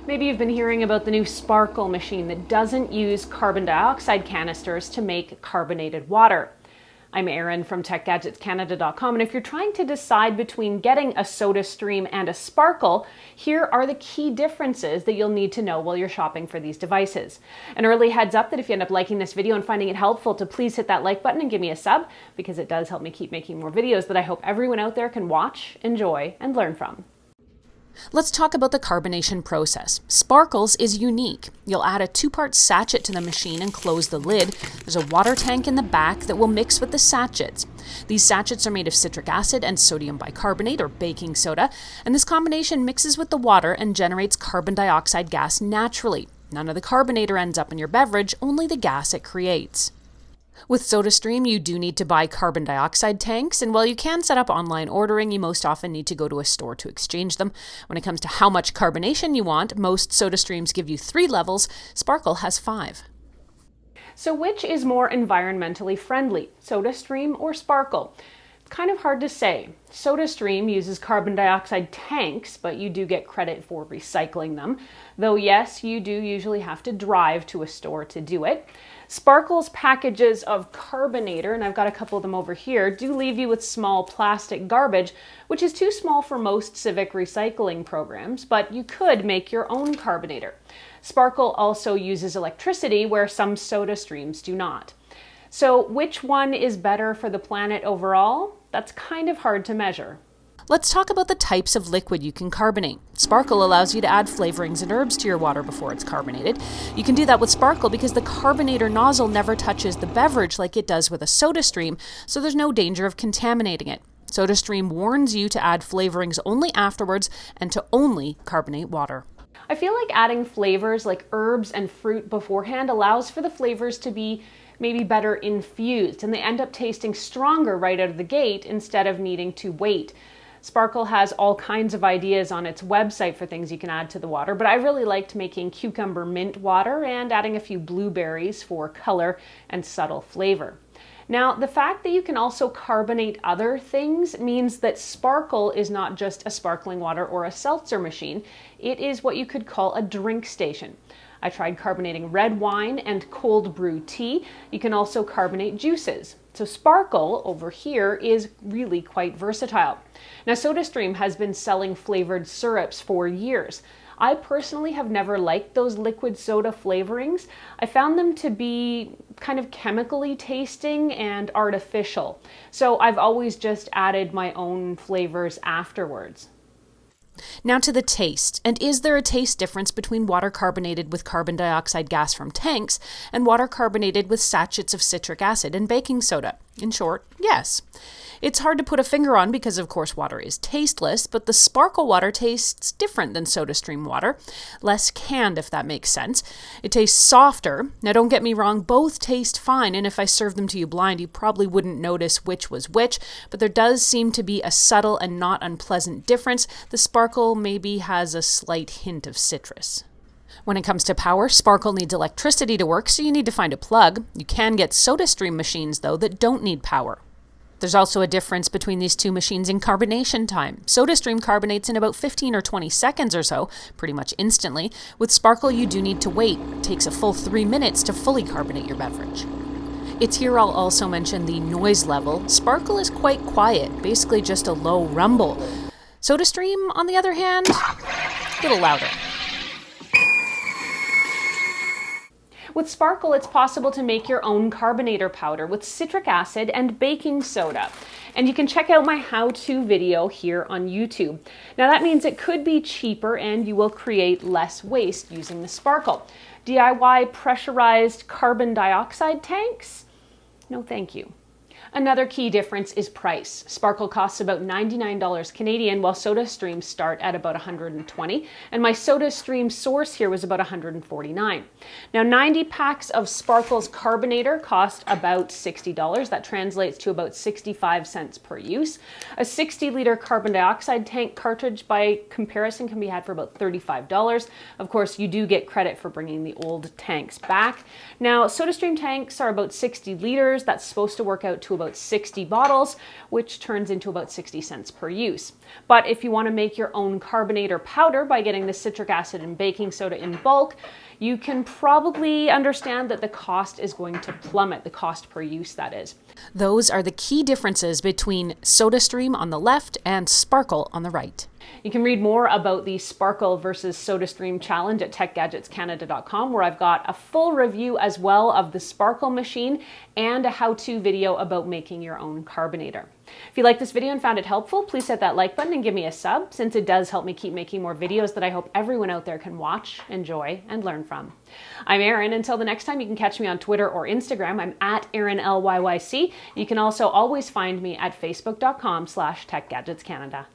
Maybe you've been hearing about the new Sparkle machine that doesn't use carbon dioxide canisters to make carbonated water. I'm Erin from TechGadgetsCanada.com, and if you're trying to decide between getting a SodaStream and a Sparkle, here are the key differences that you'll need to know while you're shopping for these devices. An early heads up that if you end up liking this video and finding it helpful, to please hit that like button and give me a sub, because it does help me keep making more videos that I hope everyone out there can watch, enjoy, and learn from. Let's talk about the carbonation process. Sparkles is unique. You'll add a two-part sachet to the machine and close the lid. There's a water tank in the back that will mix with the sachets. These sachets are made of citric acid and sodium bicarbonate or baking soda, and this combination mixes with the water and generates carbon dioxide gas naturally. None of the carbonator ends up in your beverage, only the gas it creates. With SodaStream, you do need to buy carbon dioxide tanks, and while you can set up online ordering, you most often need to go to a store to exchange them. When it comes to how much carbonation you want, most SodaStreams give you 3 levels. Sparkle has 5. So which is more environmentally friendly, SodaStream or Sparkle? It's kind of hard to say. SodaStream uses carbon dioxide tanks, but you do get credit for recycling them. Though yes, you do usually have to drive to a store to do it. Sparkle's packages of carbonator, and I've got a couple of them over here, do leave you with small plastic garbage, which is too small for most civic recycling programs, but you could make your own carbonator. Sparkle also uses electricity, where some SodaStreams do not. So which one is better for the planet overall? That's kind of hard to measure. Let's talk about the types of liquid you can carbonate. Sparkle allows you to add flavorings and herbs to your water before it's carbonated. You can do that with Sparkle because the carbonator nozzle never touches the beverage like it does with a SodaStream, so there's no danger of contaminating it. SodaStream warns you to add flavorings only afterwards and to only carbonate water. I feel like adding flavors like herbs and fruit beforehand allows for the flavors to be maybe better infused, and they end up tasting stronger right out of the gate instead of needing to wait. Sparkle has all kinds of ideas on its website for things you can add to the water, but I really liked making cucumber mint water and adding a few blueberries for color and subtle flavor. Now, the fact that you can also carbonate other things means that Sparkle is not just a sparkling water or a seltzer machine. It is what you could call a drink station. I tried carbonating red wine and cold brew tea. You can also carbonate juices. So Sparkle over here is really quite versatile. Now, SodaStream has been selling flavored syrups for years. I personally have never liked those liquid soda flavorings. I found them to be kind of chemically tasting and artificial. So I've always just added my own flavors afterwards. Now to the taste. And is there a taste difference between water carbonated with carbon dioxide gas from tanks and water carbonated with sachets of citric acid and baking soda? In short, yes. It's hard to put a finger on because, of course, water is tasteless, but the Sparkle water tastes different than SodaStream water. Less canned, if that makes sense. It tastes softer. Now, don't get me wrong, both taste fine, and if I served them to you blind, you probably wouldn't notice which was which, but there does seem to be a subtle and not unpleasant difference. The Sparkle maybe has a slight hint of citrus. When it comes to power, Sparkle needs electricity to work, so you need to find a plug. You can get SodaStream machines, though, that don't need power. There's also a difference between these two machines in carbonation time. SodaStream carbonates in about 15 or 20 seconds or so, pretty much instantly. With Sparkle, you do need to wait. It takes a full 3 minutes to fully carbonate your beverage. It's here I'll also mention the noise level. Sparkle is quite quiet, basically just a low rumble. SodaStream, on the other hand, a little louder. With Sparkle, it's possible to make your own carbonator powder with citric acid and baking soda. And you can check out my how-to video here on YouTube. Now that means it could be cheaper and you will create less waste using the Sparkle. DIY pressurized carbon dioxide tanks? No, thank you. Another key difference is price. Sparkle costs about $99 Canadian, while SodaStream start at about $120, and my SodaStream source here was about $149. Now, 90 packs of Sparkle's carbonator cost about $60. That translates to about 65 cents per use. A 60-liter carbon dioxide tank cartridge, by comparison, can be had for about $35. Of course, you do get credit for bringing the old tanks back. Now, SodaStream tanks are about 60 liters. That's supposed to work out to about 60 bottles, which turns into about 60 cents per use. But if you want to make your own carbonator powder by getting the citric acid and baking soda in bulk, you can probably understand that the cost is going to plummet, the cost per use, that is. Those are the key differences between SodaStream on the left and Sparkle on the right. You can read more about the Sparkle versus SodaStream challenge at techgadgetscanada.com, where I've got a full review as well of the Sparkle machine and a how-to video about making your own carbonator. If you like this video and found it helpful, please hit that like button and give me a sub, since it does help me keep making more videos that I hope everyone out there can watch, enjoy, and learn from. I'm Erin. Until the next time, you can catch me on Twitter or Instagram. I'm at ErinLYYC. You can also always find me at facebook.com/techgadgetscanada.